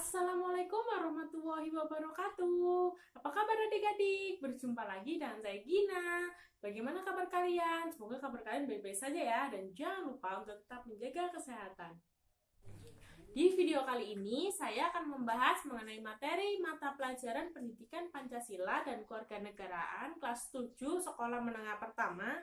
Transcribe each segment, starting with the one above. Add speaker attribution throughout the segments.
Speaker 1: Assalamualaikum warahmatullahi wabarakatuh. Apa kabar adik-adik? Berjumpa lagi dengan saya Gina. Bagaimana kabar kalian? Semoga kabar kalian baik-baik saja ya. Dan jangan lupa untuk tetap menjaga kesehatan. Di video kali ini, saya akan membahas mengenai materi mata pelajaran pendidikan Pancasila dan Kewarganegaraan kelas 7 Sekolah Menengah Pertama,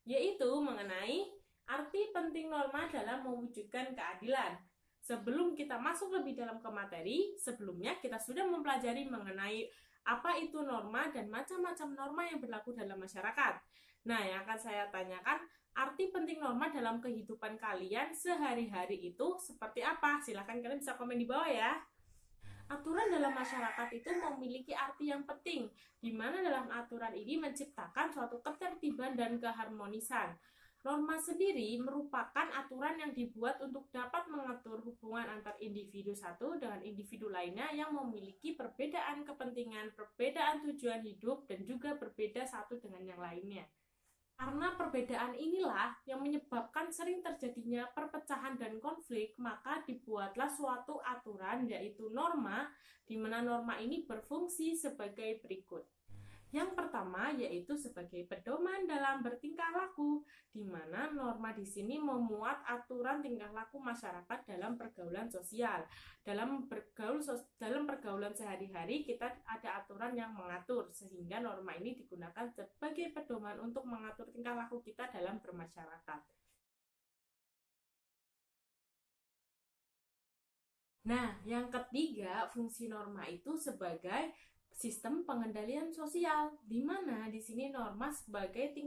Speaker 1: yaitu mengenai arti penting norma dalam mewujudkan keadilan. Sebelum kita masuk lebih dalam ke materi, sebelumnya kita sudah mempelajari mengenai apa itu norma dan macam-macam norma yang berlaku dalam masyarakat. Nah, yang akan saya tanyakan, arti penting norma dalam kehidupan kalian sehari-hari itu seperti apa? Silahkan kalian bisa komen di bawah ya. Aturan dalam masyarakat itu memiliki arti yang penting, di mana dalam aturan ini menciptakan suatu ketertiban dan keharmonisan. Norma sendiri merupakan aturan yang dibuat untuk dapat mengatur hubungan antar individu satu dengan individu lainnya yang memiliki perbedaan kepentingan, perbedaan tujuan hidup, dan juga berbeda satu dengan yang lainnya. Karena perbedaan inilah yang menyebabkan sering terjadinya perpecahan dan konflik, maka dibuatlah suatu aturan yaitu norma, di mana norma ini berfungsi sebagai berikut. Yang pertama yaitu sebagai pedoman dalam bertingkah laku, di mana norma di sini memuat aturan tingkah laku masyarakat dalam pergaulan sosial. Dalam pergaulan sehari-hari kita ada aturan yang mengatur, sehingga norma ini digunakan sebagai pedoman untuk mengatur tingkah laku kita dalam bermasyarakat. Nah, yang ketiga, fungsi norma itu sebagai sistem pengendalian sosial, di mana di sini norma sebagai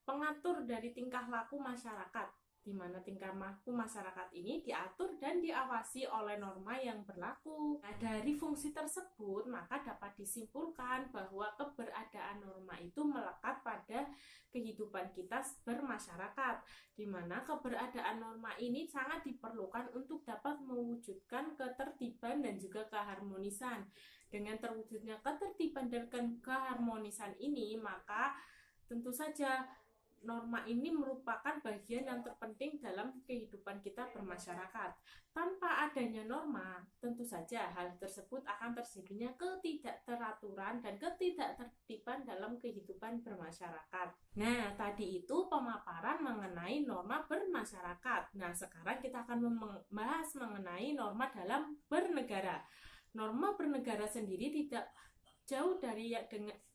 Speaker 1: pengatur dari tingkah laku masyarakat, di mana tingkah laku masyarakat ini diatur dan diawasi oleh norma yang berlaku. Nah, dari fungsi tersebut, maka dapat disimpulkan bahwa keberadaan norma itu melekat pada kehidupan kita bermasyarakat, di mana keberadaan norma ini sangat diperlukan untuk dapat mewujudkan ketertiban dan juga keharmonisan. Dengan terwujudnya ketertiban dan keharmonisan ini, maka tentu saja norma ini merupakan bagian yang terpenting dalam kehidupan kita bermasyarakat. Tanpa adanya norma, tentu saja hal tersebut akan terjadinya ketidakteraturan dan ketidaktertiban dalam kehidupan bermasyarakat. Nah, tadi itu pemaparan mengenai norma bermasyarakat. Nah, sekarang kita akan membahas mengenai norma dalam bernegara. Norma bernegara sendiri tidak jauh dari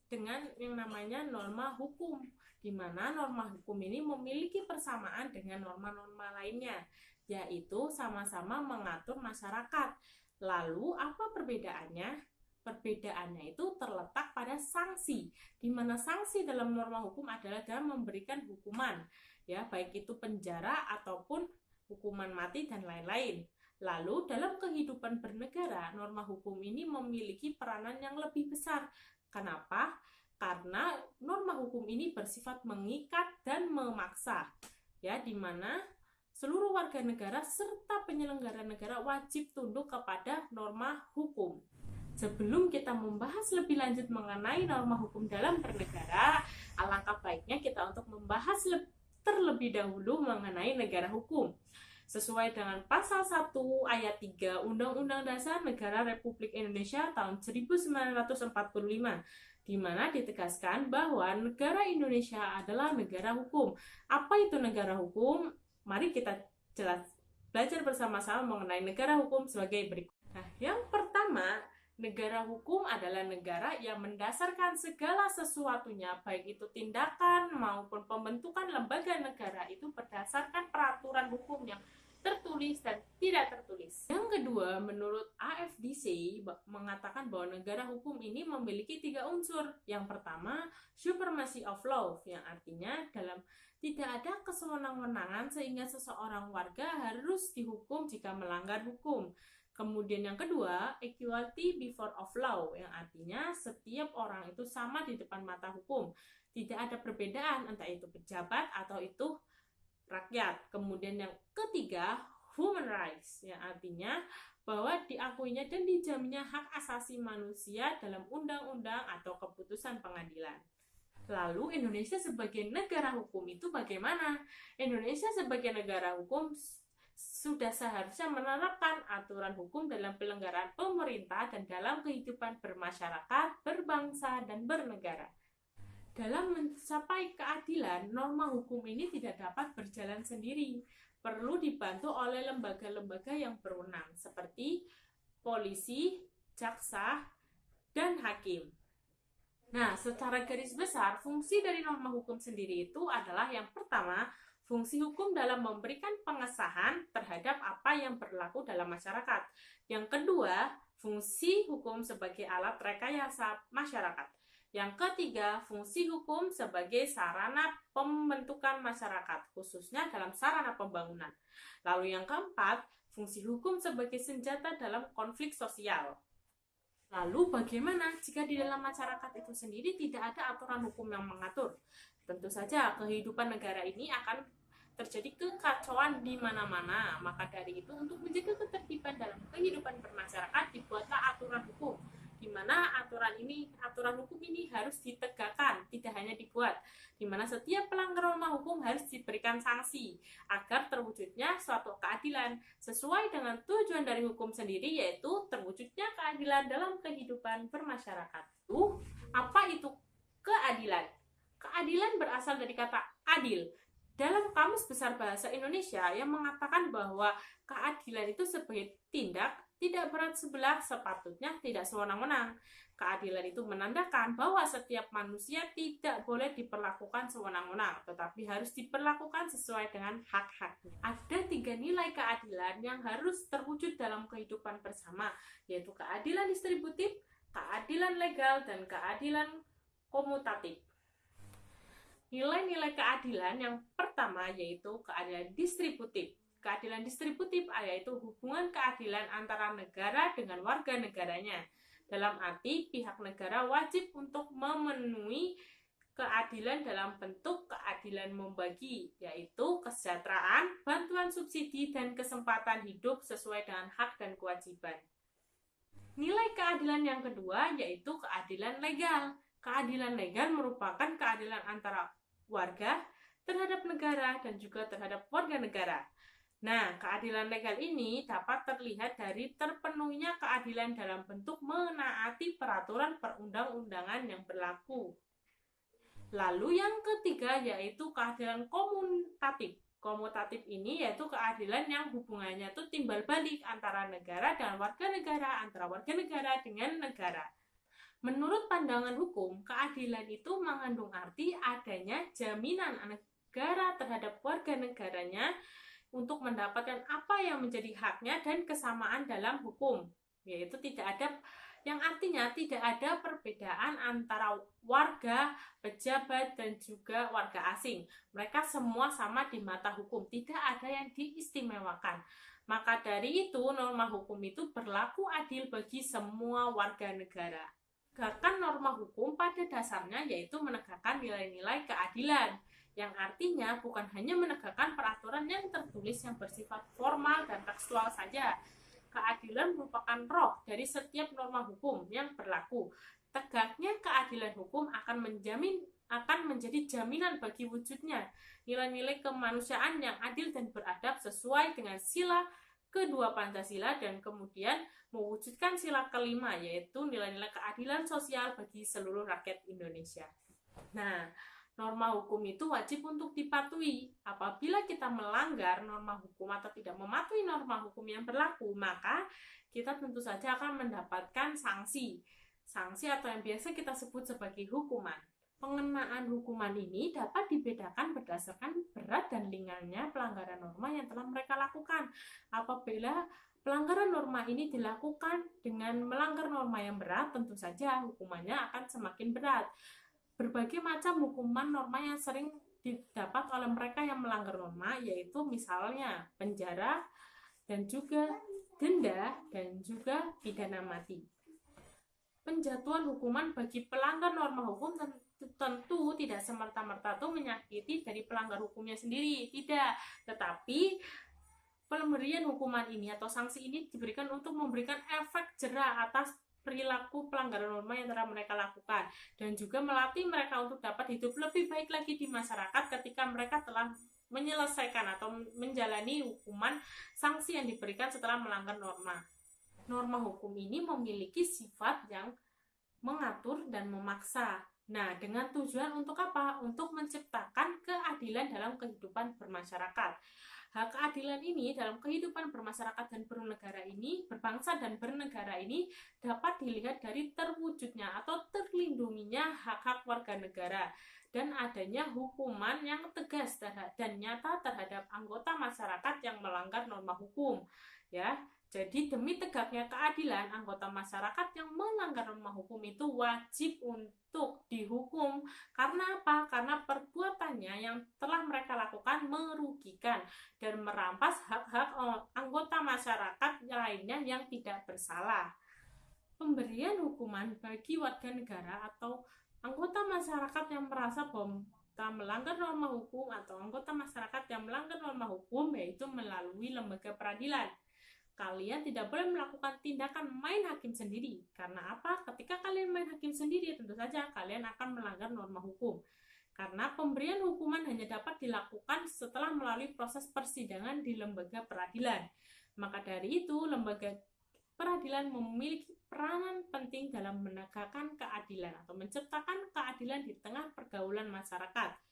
Speaker 1: dengan yang namanya norma hukum, di mana norma hukum ini memiliki persamaan dengan norma-norma lainnya, yaitu sama-sama mengatur masyarakat. Lalu apa perbedaannya? Perbedaannya itu terletak pada sanksi, di mana sanksi dalam norma hukum adalah dalam memberikan hukuman, ya, baik itu penjara ataupun hukuman mati dan lain-lain. Lalu dalam kehidupan bernegara, norma hukum ini memiliki peranan yang lebih besar. Kenapa? Karena norma hukum ini bersifat mengikat dan memaksa, ya, di mana seluruh warga negara serta penyelenggara negara wajib tunduk kepada norma hukum. Sebelum kita membahas lebih lanjut mengenai norma hukum dalam bernegara, alangkah baiknya kita untuk membahas terlebih dahulu mengenai negara hukum. Sesuai dengan pasal 1 ayat 3 Undang-Undang Dasar Negara Republik Indonesia tahun 1945, di mana ditegaskan bahwa negara Indonesia adalah negara hukum. Apa itu negara hukum? Mari kita belajar bersama-sama mengenai negara hukum sebagai berikut. Nah, yang pertama, negara hukum adalah negara yang mendasarkan segala sesuatunya, baik itu tindakan maupun pembentukan lembaga negara itu berdasarkan peraturan hukum yang tertulis dan tidak tertulis. Yang kedua, menurut AFDC mengatakan bahwa negara hukum ini memiliki 3 unsur. Yang pertama, supremacy of law, yang artinya tidak ada kesewenang-wenangan sehingga seseorang warga harus dihukum jika melanggar hukum. Kemudian yang kedua, equality before of law, yang artinya setiap orang itu sama di depan mata hukum. Tidak ada perbedaan entah itu pejabat atau itu rakyat. Kemudian yang ketiga, human rights, yang artinya bahwa diakuinya dan dijaminnya hak asasi manusia dalam undang-undang atau keputusan pengadilan. Lalu Indonesia sebagai negara hukum itu bagaimana? Indonesia sebagai negara hukum sudah seharusnya menerapkan aturan hukum dalam penyelenggaraan pemerintah dan dalam kehidupan bermasyarakat, berbangsa, dan bernegara. Dalam mencapai keadilan, norma hukum ini tidak dapat berjalan sendiri, perlu dibantu oleh lembaga-lembaga yang berwenang, seperti polisi, jaksa, dan hakim. Nah, secara garis besar, fungsi dari norma hukum sendiri itu adalah yang pertama, fungsi hukum dalam memberikan pengesahan terhadap apa yang berlaku dalam masyarakat. Yang kedua, fungsi hukum sebagai alat rekayasa masyarakat. Yang ketiga, fungsi hukum sebagai sarana pembentukan masyarakat, khususnya dalam sarana pembangunan. Lalu yang keempat, fungsi hukum sebagai senjata dalam konflik sosial. Lalu bagaimana jika di dalam masyarakat itu sendiri tidak ada aturan hukum yang mengatur? Tentu saja kehidupan negara ini akan terjadi kekacauan di mana-mana. Maka dari itu, untuk menjaga ketertiban dalam kehidupan bermasyarakat, dibuatlah aturan hukum, di mana aturan hukum ini harus ditegakkan, tidak hanya dibuat, di mana setiap pelanggar norma hukum harus diberikan sanksi agar terwujudnya suatu keadilan sesuai dengan tujuan dari hukum sendiri, yaitu terwujudnya keadilan dalam kehidupan bermasyarakat. Apa itu keadilan? Keadilan berasal dari kata adil. Dalam Kamus Besar Bahasa Indonesia yang mengatakan bahwa keadilan itu sebagai tindak tidak berat sebelah, sepatutnya tidak sewenang-wenang. Keadilan itu menandakan bahwa setiap manusia tidak boleh diperlakukan sewenang-wenang, tetapi harus diperlakukan sesuai dengan hak-haknya. Ada 3 nilai keadilan yang harus terwujud dalam kehidupan bersama, yaitu keadilan distributif, keadilan legal, dan keadilan komutatif. Nilai-nilai keadilan yang pertama yaitu keadilan distributif. Keadilan distributif yaitu hubungan keadilan antara negara dengan warga negaranya. Dalam arti pihak negara wajib untuk memenuhi keadilan dalam bentuk keadilan membagi, yaitu kesejahteraan, bantuan subsidi, dan kesempatan hidup sesuai dengan hak dan kewajiban. Nilai keadilan yang kedua yaitu keadilan legal. Keadilan legal merupakan keadilan antara warga terhadap negara dan juga terhadap warga negara. Nah, keadilan legal ini dapat terlihat dari terpenuhinya keadilan dalam bentuk menaati peraturan perundang-undangan yang berlaku. Lalu yang ketiga yaitu keadilan komutatif. Komutatif ini yaitu keadilan yang hubungannya itu timbal balik antara negara dan warga negara, antara warga negara dengan negara. Menurut pandangan hukum, keadilan itu mengandung arti adanya jaminan negara terhadap warga negaranya untuk mendapatkan apa yang menjadi haknya dan kesamaan dalam hukum, yaitu yang artinya tidak ada perbedaan antara warga, pejabat, dan juga warga asing. Mereka semua sama di mata hukum, tidak ada yang diistimewakan. Maka dari itu, norma hukum itu berlaku adil bagi semua warga negara. Menegakkan norma hukum pada dasarnya yaitu menegakkan nilai-nilai keadilan, yang artinya bukan hanya menegakkan peraturan yang tertulis yang bersifat formal dan tekstual saja. Keadilan merupakan roh dari setiap norma hukum yang berlaku. Tegaknya keadilan hukum akan menjadi jaminan bagi wujudnya nilai-nilai kemanusiaan yang adil dan beradab sesuai dengan sila kedua Pancasila, dan kemudian mewujudkan sila kelima yaitu nilai-nilai keadilan sosial bagi seluruh rakyat Indonesia. Nah, norma hukum itu wajib untuk dipatuhi. Apabila kita melanggar norma hukum atau tidak mematuhi norma hukum yang berlaku, maka kita tentu saja akan mendapatkan sanksi. Sanksi atau yang biasa kita sebut sebagai hukuman. Pengenaan hukuman ini dapat dibedakan berdasarkan berat dan ringannya pelanggaran norma yang telah mereka lakukan. Apabila pelanggaran norma ini dilakukan dengan melanggar norma yang berat, tentu saja hukumannya akan semakin berat. Berbagai macam hukuman norma yang sering didapat oleh mereka yang melanggar norma, yaitu misalnya penjara, dan juga denda, dan juga pidana mati. Penjatuhan hukuman bagi pelanggar norma hukum tentu tidak semerta-merta itu menyakiti dari pelanggar hukumnya sendiri, tidak, tetapi pemberian hukuman ini atau sanksi ini diberikan untuk memberikan efek jera atas perilaku pelanggaran norma yang telah mereka lakukan, dan juga melatih mereka untuk dapat hidup lebih baik lagi di masyarakat ketika mereka telah menyelesaikan atau menjalani hukuman sanksi yang diberikan setelah melanggar norma. Norma hukum ini memiliki sifat yang mengatur dan memaksa. Nah, dengan tujuan untuk apa? Untuk menciptakan keadilan dalam kehidupan bermasyarakat. Hak keadilan ini dalam kehidupan bermasyarakat dan bernegara ini, berbangsa dan bernegara ini dapat dilihat dari terwujudnya atau terlindunginya hak-hak warga negara dan adanya hukuman yang tegas dan nyata terhadap anggota masyarakat yang melanggar norma hukum. Ya, jadi demi tegaknya keadilan, anggota masyarakat yang melanggar norma hukum itu wajib untuk dihukum. Karena apa? Karena perbuatannya yang telah mereka lakukan merugikan dan merampas hak-hak anggota masyarakat lainnya yang tidak bersalah. Pemberian hukuman bagi warga negara atau anggota masyarakat yang merasa bahwa melanggar norma hukum atau anggota masyarakat yang melanggar norma hukum yaitu melalui lembaga peradilan. Kalian tidak boleh melakukan tindakan main hakim sendiri. Karena apa? Ketika kalian main hakim sendiri, tentu saja kalian akan melanggar norma hukum. Karena pemberian hukuman hanya dapat dilakukan setelah melalui proses persidangan di lembaga peradilan. Maka dari itu, lembaga peradilan memiliki peranan penting dalam menegakkan keadilan atau menciptakan keadilan di tengah pergaulan masyarakat.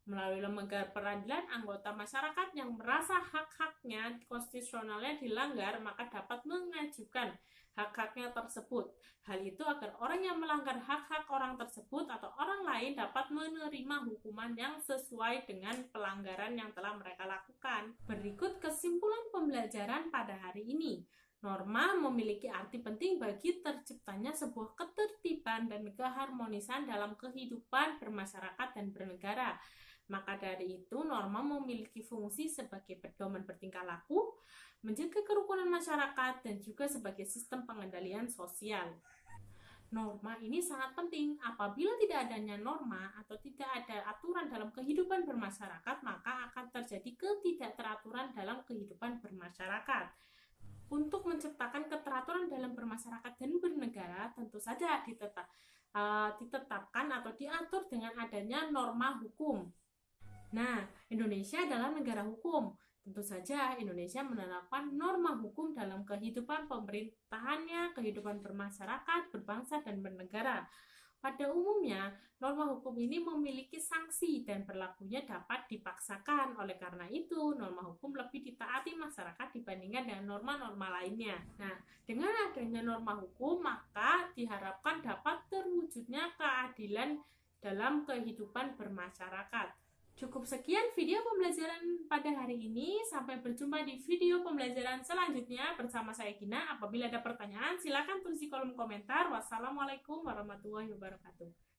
Speaker 1: Melalui lembaga peradilan, anggota masyarakat yang merasa hak-haknya konstitusionalnya dilanggar maka dapat mengajukan hak-haknya tersebut. Hal itu agar orang yang melanggar hak-hak orang tersebut atau orang lain dapat menerima hukuman yang sesuai dengan pelanggaran yang telah mereka lakukan. Berikut kesimpulan pembelajaran pada hari ini. Norma memiliki arti penting bagi terciptanya sebuah ketertiban dan keharmonisan dalam kehidupan bermasyarakat dan bernegara. Maka dari itu, norma memiliki fungsi sebagai pedoman bertingkah laku, menjaga kerukunan masyarakat, dan juga sebagai sistem pengendalian sosial. Norma ini sangat penting. Apabila tidak adanya norma atau tidak ada aturan dalam kehidupan bermasyarakat, maka akan terjadi ketidakteraturan dalam kehidupan bermasyarakat. Untuk menciptakan keteraturan dalam bermasyarakat dan bernegara, tentu saja ditetapkan atau diatur dengan adanya norma hukum. Nah, Indonesia adalah negara hukum. Tentu saja Indonesia menerapkan norma hukum dalam kehidupan pemerintahannya, kehidupan bermasyarakat, berbangsa, dan bernegara. Pada umumnya, norma hukum ini memiliki sanksi dan berlakunya dapat dipaksakan. Oleh karena itu, norma hukum lebih ditaati masyarakat dibandingkan dengan norma-norma lainnya. Nah, dengan adanya norma hukum, maka diharapkan dapat terwujudnya keadilan dalam kehidupan bermasyarakat. Cukup sekian video pembelajaran pada hari ini. Sampai berjumpa di video pembelajaran selanjutnya bersama saya Gina. Apabila ada pertanyaan, silakan tulis di kolom komentar. Wassalamualaikum warahmatullahi wabarakatuh.